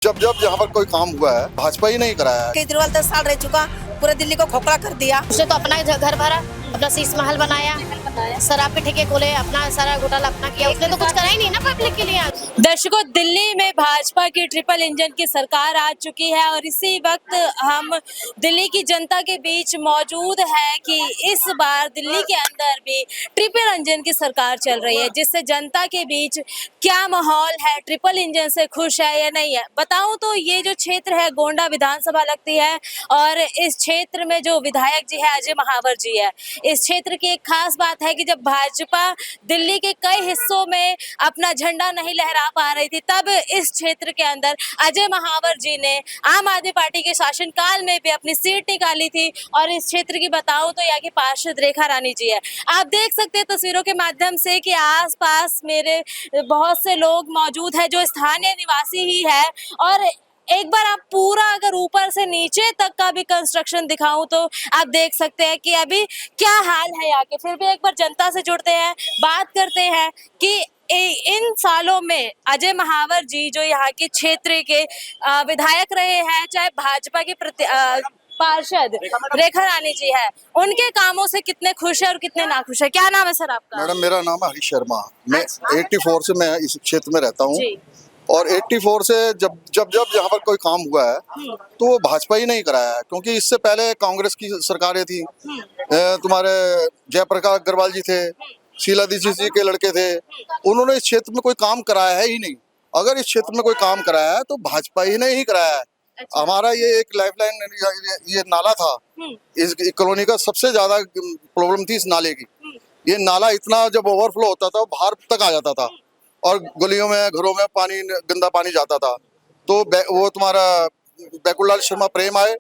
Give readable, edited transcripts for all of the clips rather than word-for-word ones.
जब जब यहाँ पर कोई काम हुआ है भाजपा ही नहीं कराया है। केजरीवाल 10 साल रह चुका, पूरे दिल्ली को खोखला कर दिया। उसने तो अपना घर भरा, अपना शीश महल बनाया, शराब के ठेके खोले, अपना सारा घोटाला अपना किया। उसने तो कुछ करा ही नहीं ना पब्लिक के लिए। दर्शकों, दिल्ली में भाजपा की ट्रिपल इंजन की सरकार आ चुकी है और इसी वक्त हम दिल्ली की जनता के बीच मौजूद है कि इस बार दिल्ली के अंदर भी ट्रिपल इंजन की सरकार चल रही है, जिससे जनता के बीच क्या माहौल है, ट्रिपल इंजन से खुश है या नहीं है। बताऊं तो ये जो क्षेत्र है गोंडा विधानसभा लगती है और इस क्षेत्र में जो विधायक जी है अजय महावर जी है। इस क्षेत्र की एक खास बात है कि जब भाजपा दिल्ली के कई हिस्सों में अपना झंडा नहीं लहरा पा रही थी, तब इस क्षेत्र के अंदर अजय महावर जी ने आम आदमी पार्टी के शासनकाल में भी अपनी सीट निकाली थी। और इस क्षेत्र की बताऊं तो यहाँ की पार्षद रेखा रानी जी है। आप देख सकते हैं तस्वीरों के माध्यम से कि आसपास मेरे बहुत से लोग मौजूद है जो स्थानीय निवासी ही है। और एक बार आप पूरा अगर ऊपर से नीचे तक का भी कंस्ट्रक्शन दिखाऊं तो आप देख सकते हैं कि अभी क्या हाल है यहाँ के। फिर भी एक बार जनता से जुड़ते हैं, बात करते हैं कि इन सालों में अजय महावर जी जो यहाँ के क्षेत्र के विधायक रहे हैं, चाहे भाजपा के पार्षद रेखा रानी जी है, उनके कामों से कितने खुश है और कितने नाखुश है। क्या नाम है सर आपका? मैडम, मेरा नाम है हरीश शर्मा। मैं 84 से मैं इस क्षेत्र में रहता हूँ और 84 से जब जब जब यहाँ पर कोई काम हुआ है तो वो भाजपा ही नहीं कराया है, क्योंकि इससे पहले कांग्रेस की सरकारें थी। तुम्हारे जयप्रकाश अग्रवाल जी थे, शीला दीक्षित जी के लड़के थे, उन्होंने इस क्षेत्र में कोई काम कराया है ही नहीं। अगर इस क्षेत्र में कोई काम कराया है तो भाजपा ही ने ही कराया है। अच्छा। हमारा ये एक लाइफलाइन ये नाला था, इस कॉलोनी का सबसे ज्यादा प्रॉब्लम थी इस नाले की। ये नाला इतना जब ओवरफ्लो होता था बाहर तक आ जाता था और गलियों में घरों में पानी, गंदा पानी जाता था। तो वो तुम्हारा बैकुललाल शर्मा प्रेम आए,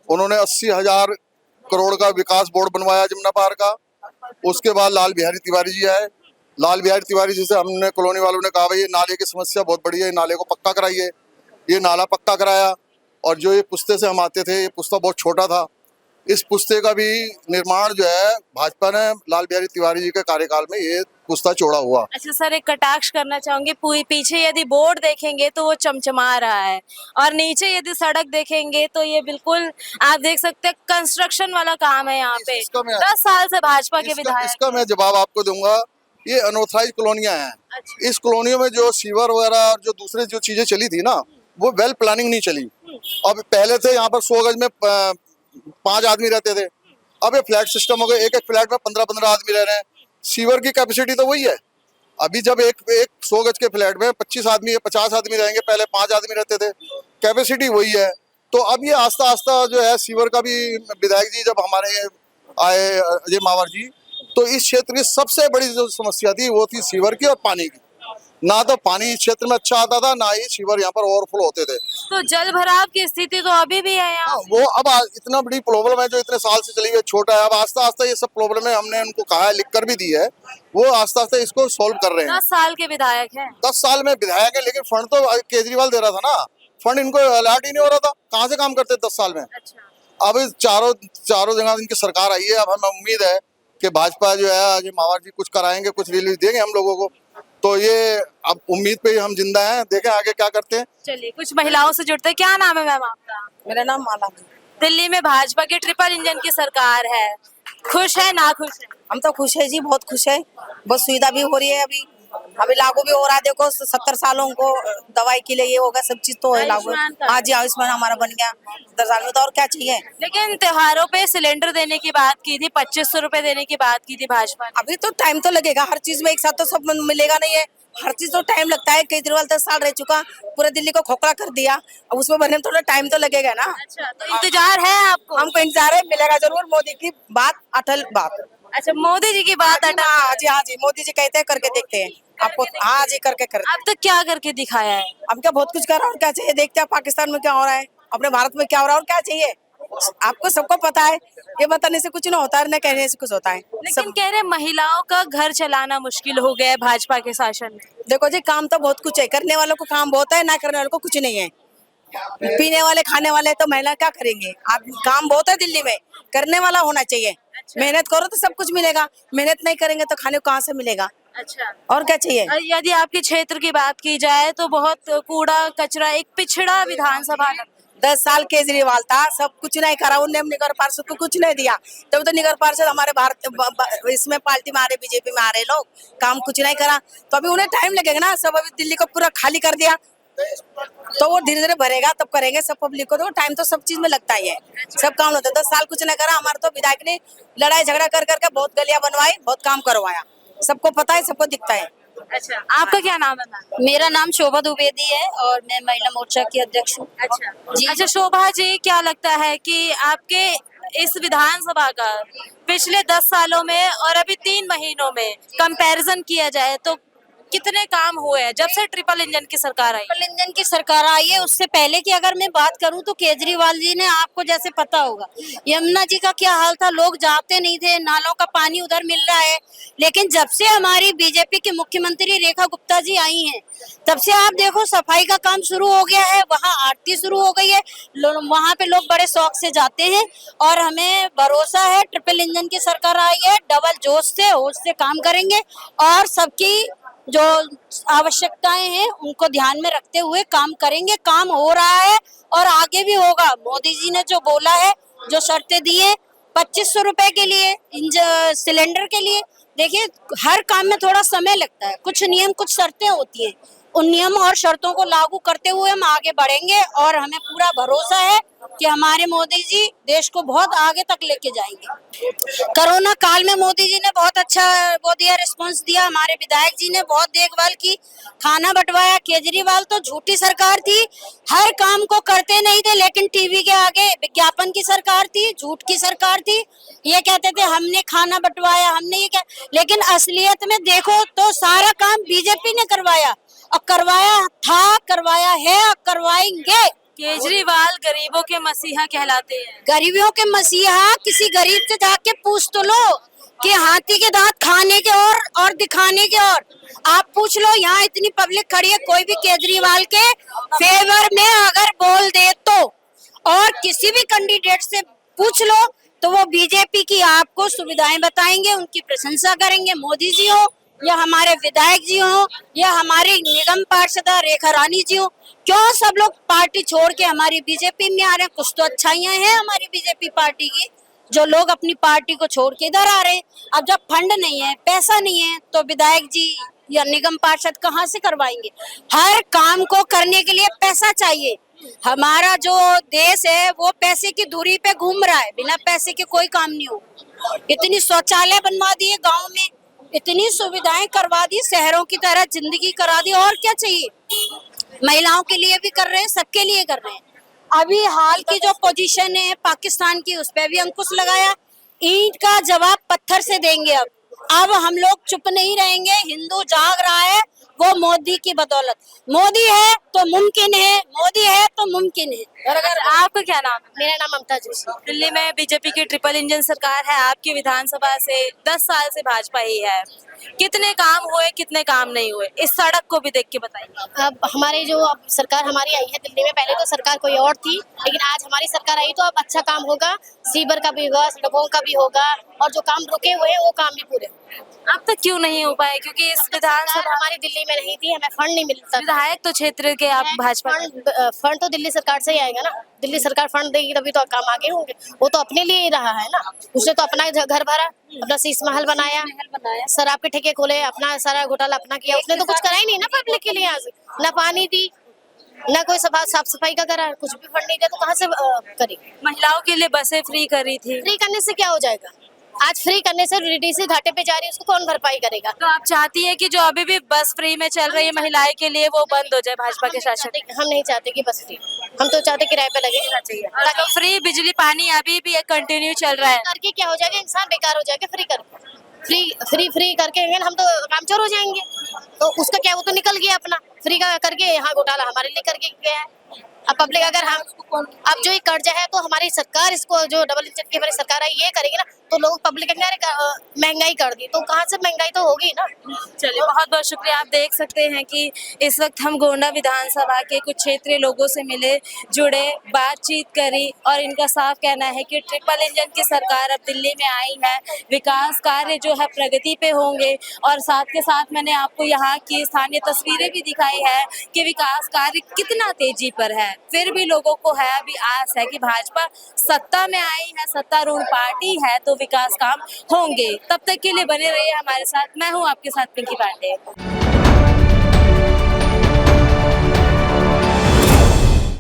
उन्होंने 80,000 करोड़ का विकास बोर्ड बनवाया जमुना पार का। उसके बाद लाल बिहारी तिवारी जी आए। लाल बिहारी तिवारी जी से हमने कॉलोनी वालों ने कहा भाई ये नाले की समस्या बहुत बड़ी है, नाले को पक्का कराइए। ये नाला पक्का कराया और जो ये पुस्ते से हम आते थे, ये पुस्ता बहुत छोटा था, इस पुस्ते का भी निर्माण जो है भाजपा ने लाल बिहारी तिवारी जी के कार्यकाल में ये पुस्ता चौड़ा हुआ। अच्छा सर, एक कटाक्ष करना चाहूंगी, पीछे यदि बोर्ड देखेंगे तो वो चमचमा रहा है और नीचे यदि सड़क देखेंगे तो ये बिल्कुल आप देख सकते हैं कंस्ट्रक्शन वाला काम है यहाँ पे। 10 साल से भाजपा के विधायक। इसका मैं जवाब आपको दूंगा। ये अनऑथराइज कॉलोनियां हैं। अच्छा। इस कॉलोनियों में जो सीवर वगैरह और जो दूसरे जो चीजें चली थी ना, वो वेल प्लानिंग नहीं चली। अब पहले थे यहाँ पर 100 गज में 5 आदमी रहते थे, अब ये फ्लैट सिस्टम हो गया, एक एक फ्लैट में 15-15 आदमी रह रहे हैं। सीवर की कैपेसिटी तो वही है। अभी जब एक 100 गज के फ्लैट में 25 आदमी 50 आदमी रहेंगे, पहले 5 आदमी रहते थे, कैपेसिटी वही है। तो अब ये आस्ता आस्ता जो है सीवर का भी, विधायक जी जब हमारे आए अजय महावर जी, तो इस क्षेत्र की सबसे बड़ी जो समस्या थी वो थी सीवर की और पानी की। ना तो पानी इस क्षेत्र में अच्छा आता था, ना ही सीवर यहाँ पर ओवरफ्लो होते थे। तो जल भराव की स्थिति तो अभी भी है यहाँ। वो अब इतना बड़ी प्रॉब्लम है जो इतने साल से चली हुई, छोटा है। अब आस्ता आस्ता ये सब प्रॉब्लम है, हमने उनको कहा है, लिख कर भी दी है, वो आस्ता आस्ता इसको सोल्व कर रहे हैं। 10 साल के विधायक हैं। 10 साल में विधायक है, लेकिन फंड तो केजरीवाल दे रहा था ना, फंड इनको अलॉट ही नहीं हो रहा था। कहाँ से काम करते 10 साल में। अच्छा। अब चारों जगह इनकी सरकार आई है। अब हमें उम्मीद है कि भाजपा जो है अजय महावर जी कुछ कराएंगे, कुछ रिलीफ देंगे हम लोगों को। तो ये अब उम्मीद पे हम जिंदा हैं, देखें आगे क्या करते हैं। चलिए कुछ महिलाओं से जुड़ते हैं। क्या नाम है मैम आपका? मेरा नाम माला है। दिल्ली में भाजपा की ट्रिपल इंजन की सरकार है, खुश है ना खुश है? हम तो खुश है जी, बहुत खुश है। बहुत सुविधा भी हो रही है, अभी लागू भी हो रहा है। देखो 70 सालों को दवाई के लिए ये होगा, सब चीज तो है लागू। हाँ जी, आयुष्मान हमारा बन गया 70 साल में, तो और क्या चाहिए। लेकिन त्योहारों पे सिलेंडर देने की बात की थी, 2500 रुपए देने की बात की थी भाजपा ने। अभी तो टाइम तो लगेगा, हर चीज में एक साथ तो सब मिलेगा नहीं है, हर चीज तो टाइम लगता है। केजरीवाल 10 साल रह चुका, पूरे दिल्ली को खोखला कर दिया, अब उसमें बनने में थोड़ा टाइम तो लगेगा ना। अच्छा, तो इंतजार है आपको? हमको इंतजार है, मिलेगा जरूर। मोदी की बात अटल बात। अच्छा, मोदी जी की बात अटल। हाँ जी, हाँ जी, मोदी जी कहते हैं करके देखते हैं आपको। हाँ जी, करके कर। अब तक क्या करके दिखाया है? अब क्या बहुत कुछ कर रहा है, और क्या चाहिए। देखते हैं पाकिस्तान में क्या हो रहा है, अपने भारत में क्या हो रहा है, और क्या चाहिए। आपको सबको पता है, ये बताने से कुछ ना होता है, न कहने से कुछ होता है। लेकिन कह रहे महिलाओं का घर चलाना मुश्किल हो गया है भाजपा के शासन में। देखो जी, काम तो बहुत कुछ है, करने वालों को काम बहुत है, ना करने वालों को कुछ नहीं है। पीने वाले खाने वाले तो महिला क्या करेंगे। आप काम बहुत है दिल्ली में, करने वाला होना चाहिए। मेहनत करो तो सब कुछ मिलेगा, मेहनत नहीं करेंगे तो खाने को कहाँ से मिलेगा। अच्छा। और क्या चाहिए। यदि आपके क्षेत्र की बात की जाए तो बहुत कूड़ा कचरा, एक पिछड़ा विधानसभा है। 10 साल केजरीवाल था, सब कुछ नहीं करा उनने, नगर पार्षद को कुछ नहीं दिया। तब तो नगर पार्षद हमारे इसमें पार्टी में आ रहे, बीजेपी में आ रहे लोग, काम कुछ नहीं करा। तो अभी उन्हें टाइम लगेगा ना, सब अभी दिल्ली को पूरा खाली कर दिया, तो वो धीरे धीरे भरेगा, तब करेंगे सब पब्लिक को। तो टाइम तो सब चीज में लगता ही है, सब काम होता है। 10 साल कुछ नहीं करा हमारे तो विधायक ने, लड़ाई झगड़ा कर करके बहुत गलियां बनवाई, बहुत काम करवाया, सबको पता है, सबको दिखता है। अच्छा, आपका क्या नाम है मैम? मेरा नाम शोभा द्विवेदी है और मैं महिला मोर्चा की अध्यक्ष हूँ। अच्छा जी। अच्छा, शोभा जी, क्या लगता है कि आपके इस विधानसभा का पिछले 10 सालों में और अभी 3 महीनों में कंपैरिजन किया जाए तो कितने काम हुए हैं जब से ट्रिपल इंजन की सरकार आई? ट्रिपल इंजन की सरकार आई है, उससे पहले की अगर मैं बात करूं तो केजरीवाल जी ने, आपको जैसे पता होगा यमुना जी का क्या हाल था, लोग जाते नहीं थे, नालों का पानी उधर मिल रहा है। लेकिन जब से हमारी बीजेपी की मुख्यमंत्री रेखा गुप्ता जी आई हैं, तब से आप देखो सफाई का काम शुरू हो गया है, वहाँ आरती शुरू हो गई है, वहाँ पे लोग बड़े शौक से जाते हैं। और हमें भरोसा है ट्रिपल इंजन की सरकार आई है, डबल जोश से होश से काम करेंगे और सबकी जो आवश्यकताएं हैं उनको ध्यान में रखते हुए काम करेंगे। काम हो रहा है और आगे भी होगा। मोदी जी ने जो बोला है, जो शर्तें दी है 2500 रुपए के लिए सिलेंडर के लिए, देखिए हर काम में थोड़ा समय लगता है, कुछ नियम कुछ शर्तें होती हैं, उन नियम और शर्तों को लागू करते हुए हम आगे बढ़ेंगे और हमें पूरा भरोसा है कि हमारे मोदी जी देश को बहुत आगे तक लेके जाएंगे। कोरोना काल में मोदी जी ने बहुत अच्छा वो दिया, रिस्पांस दिया, हमारे विधायक जी ने बहुत देखभाल की, खाना बंटवाया। केजरीवाल तो झूठी सरकार थी, हर काम को करते नहीं थे, लेकिन टीवी के आगे विज्ञापन की सरकार थी, झूठ की सरकार थी। ये कहते थे हमने खाना बंटवाया, हमने ये क्या, लेकिन असलियत में देखो तो सारा काम बीजेपी ने करवाया, और करवाया था, करवाया है और करवाएंगे। केजरीवाल गरीबों के मसीहा कहलाते हैं। गरीबों के मसीहा, किसी गरीब से जाके पूछ तो लो कि हाथी के दांत खाने के और दिखाने के और। आप पूछ लो, यहाँ इतनी पब्लिक खड़ी है, कोई भी केजरीवाल के फेवर में अगर बोल दे तो, और किसी भी कैंडिडेट से पूछ लो तो वो बीजेपी की आपको सुविधाएं बताएंगे, उनकी प्रशंसा करेंगे। मोदी जी हो या हमारे विधायक जी हो या हमारी निगम पार्षद रेखा रानी जी हो, क्यों सब लोग पार्टी छोड़ के हमारी बीजेपी में आ रहे हैं? कुछ तो अच्छाइयां हैं हमारी बीजेपी पार्टी की, जो लोग अपनी पार्टी को छोड़ के इधर आ रहे हैं। अब जब फंड नहीं है, पैसा नहीं है, तो विधायक जी या निगम पार्षद कहाँ से करवाएंगे? हर काम को करने के लिए पैसा चाहिए। हमारा जो देश है वो पैसे की दूरी पे घूम रहा है, बिना पैसे के कोई काम नहीं हो। इतनी शौचालय बनवा दिए गाँव में, इतनी सुविधाएं करवा दी, शहरों की तरह जिंदगी करा दी, और क्या चाहिए? महिलाओं के लिए भी कर रहे हैं, सबके लिए कर रहे हैं। अभी हाल की जो पोजीशन है पाकिस्तान की, उस पर भी अंकुश लगाया। ईंट का जवाब पत्थर से देंगे। अब हम लोग चुप नहीं रहेंगे, हिंदू जाग रहा है, वो मोदी की बदौलत। मोदी है तो मुमकिन है, मोदी है तो मुमकिन है। और अगर आपका क्या नाम है? मेरा नाम ममता जोशी। दिल्ली में बीजेपी की ट्रिपल इंजन सरकार है, आपकी विधानसभा से 10 साल से भाजपा ही है, कितने काम हुए, कितने काम नहीं हुए, इस सड़क को भी देख के बताइए। अब हमारी जो अब सरकार हमारी आई है दिल्ली में, पहले तो सरकार कोई और थी, लेकिन आज हमारी सरकार आई तो अब अच्छा काम होगा, सीवर का भी होगा, सड़कों का भी होगा, और जो काम रुके हुए हैं वो काम भी पूरे होंगे। अब तक क्यों नहीं हो पाए? क्योंकि इस विधानसभा हमारी दिल्ली में नहीं थी, हमें फंड नहीं मिलता। विधायक तो क्षेत्र के आप भाजपा फंड तो दिल्ली सरकार से ही आएगा ना, दिल्ली सरकार फंड देगी तभी तो काम आगे होंगे। वो तो अपने लिए ही रहा है ना, उसने तो अपना घर भरा, अपना शीश महल बनाया, शराब के ठेके खोले, अपना सारा घोटाला अपना किया, उसने तो कुछ करा ही नहीं ना पब्लिक के लिए। आज ना पानी दी, ना कोई साफ सफाई का करा, कुछ भी फंड नहीं दिया, तो कहाँ से करेगी? महिलाओं के लिए बसें फ्री करी थी। फ्री करने से क्या हो जाएगा? आज फ्री करने से डीडीसी घाटे पे जा रही है, उसको कौन भरपाई करेगा? तो आप चाहती है कि जो अभी भी बस फ्री में चल रही है महिलाएं के लिए, वो बंद हो जाए भाजपा के शासन? हम नहीं चाहते कि बस फ्री, हम तो चाहते किराए पे लगेगा चाहिए। तो फ्री बिजली पानी अभी भी कंटिन्यू चल रहा है। करके क्या हो जाएगा? इंसान बेकार हो जाएगा। फ्री करके फ्री करके हम तो कामचोर हो जाएंगे। तो उसका क्या, वो तो निकल गया अपना फ्री का करके, यहाँ घोटाला हमारे लिए करके गया है। अब पब्लिक अगर हम अब जो ये कर्जा है तो हमारी सरकार इसको जो डबल इंजन की हमारी सरकार है ये करेगी ना, तो लोग पब्लिक महंगाई कर दी तो कहाँ से महंगाई तो होगी ना। चलिए बहुत बहुत शुक्रिया। आप देख सकते हैं कि इस वक्त हम गोंडा विधानसभा के कुछ क्षेत्रीय लोगों से मिले, जुड़े, बातचीत करी और इनका साफ कहना है कि ट्रिपल इंजन की सरकार अब दिल्ली में आई है, विकास कार्य जो है प्रगति पे होंगे और साथ के साथ मैंने आपको यहाँ की स्थानीय तस्वीरें भी दिखाई है कि विकास कार्य कितना तेजी पर है। फिर भी लोगों को है अभी आस है कि भाजपा सत्ता में आई है, सत्तारूढ़ पार्टी है तो विकास काम होंगे। तब तक के लिए बने रहिए हमारे साथ। मैं हूँ आपके साथ पिंकी पांडे।